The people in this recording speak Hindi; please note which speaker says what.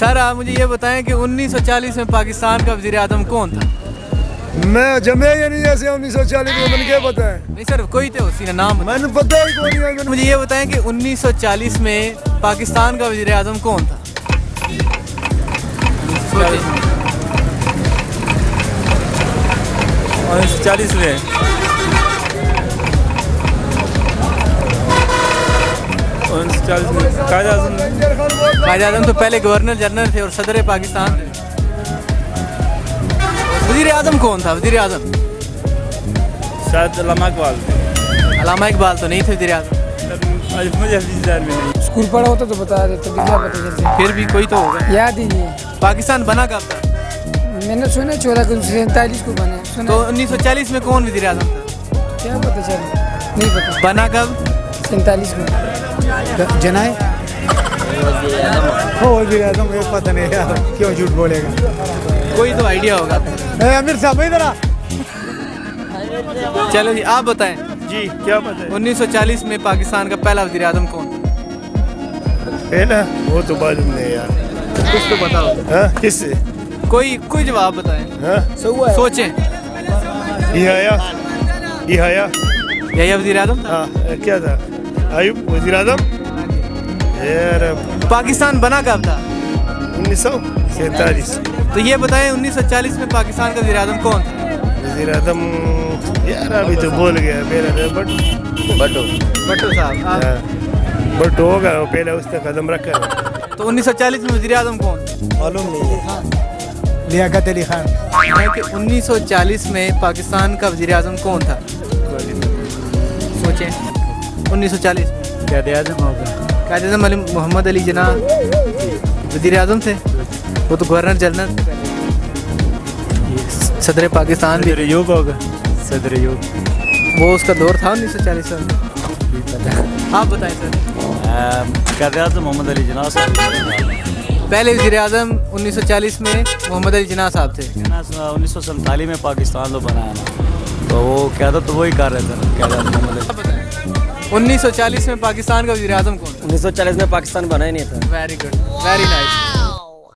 Speaker 1: सर आप मुझे ये बताएं कि 1940 में पाकिस्तान का वज़ीर आज़म कौन था?
Speaker 2: मैं जमे या नहीं ऐसे 1940 में मैंने क्या पता है?
Speaker 1: नहीं सर कोई तो उसी ने नाम
Speaker 2: मैंने पता ही कोई नहीं।
Speaker 1: मुझे ये बताएं कि 1940 में पाकिस्तान का वज़ीर आज़म कौन था?
Speaker 3: 1940 में
Speaker 1: कायद आज़म तो पहले गवर्नर जनरल थे और सदर पाकिस्तान थे। वज़ीर आज़म कौन था? वज़ीर आज़म
Speaker 3: शायद अल्लामा इकबाल थे।
Speaker 1: अल्लामा इकबाल तो नहीं थे वज़ीर आज़म।
Speaker 3: मुझे नहीं।
Speaker 4: स्कूल पढ़ा होता तो बता देते, क्या पता चलता।
Speaker 1: फिर भी कोई तो होगा।
Speaker 4: याद ही नहीं।
Speaker 1: पाकिस्तान बना कब था?
Speaker 4: मैंने सुना 1447 को बना सुना।
Speaker 1: तो 1940 में कौन वज़ीर आज़म था?
Speaker 4: क्या पता चला, नहीं पता।
Speaker 1: बना कब?
Speaker 4: 47 को।
Speaker 2: जनाए हो वज़ीर आज़म मुझे पता नहीं यार, क्यों झूठ बोलेगा?
Speaker 1: कोई तो आइडिया होगा।
Speaker 2: अमीर साहब इधर आ।
Speaker 1: चलो जी आप बताएं।
Speaker 3: जी क्या पता है?
Speaker 1: 1940 में पाकिस्तान का पहला वज़ीर आज़म कौन?
Speaker 3: पहला वो तो मालूम नहीं यार।
Speaker 1: कुछ तो बताओ।
Speaker 3: हाँ किससे?
Speaker 1: कोई जवाब बताएं।
Speaker 3: हाँ
Speaker 1: सोचें।
Speaker 3: यही
Speaker 1: वज़ीर आज़म था?
Speaker 3: हाँ क्या था? आयुब वज़ीर आज़म यार।
Speaker 1: पाकिस्तान बना कब था?
Speaker 3: 1947।
Speaker 1: तो ये बताएं 1940 में पाकिस्तान का वज़ीर आज़म कौन था?
Speaker 3: वज़ीर आज़म यार अभी तो बोल गया मेरा
Speaker 1: भट्टो साहब।
Speaker 3: भट्टो होगा, पहले उसने कदम रखा है।
Speaker 1: तो 1940 में वज़ीर आज़म कौन?
Speaker 2: मालूम नहीं है। लियाकत अली खान।
Speaker 1: 1940 में पाकिस्तान का वज़ीर आज़म कौन था? सोचें। 1940 में
Speaker 3: कायद आज़म होगा।
Speaker 1: कायद आज़म मोहम्मद अली जिन्ना वज़ीर आज़म थे। वो तो गवर्नर जनरल थे। सदर पाकिस्तान भी
Speaker 3: योग होगा। सदर योग
Speaker 1: वो उसका दौर था 1940 में। आप बताएं सर।
Speaker 3: कायद आज़म मोहम्मद अली जिन्ना साहब।
Speaker 1: पहले वज़ीर आज़म 1940 में मोहम्मद अली जिन्ना साहब थे।
Speaker 3: 1947 में पाकिस्तान तो बनाया ना, तो वो क्या था तो वही कर रहे थे। क्या था
Speaker 1: 1940 में पाकिस्तान का वज़ीर आज़म कौन?
Speaker 5: 1940 में पाकिस्तान बना ही नहीं था।
Speaker 1: Very good, very nice.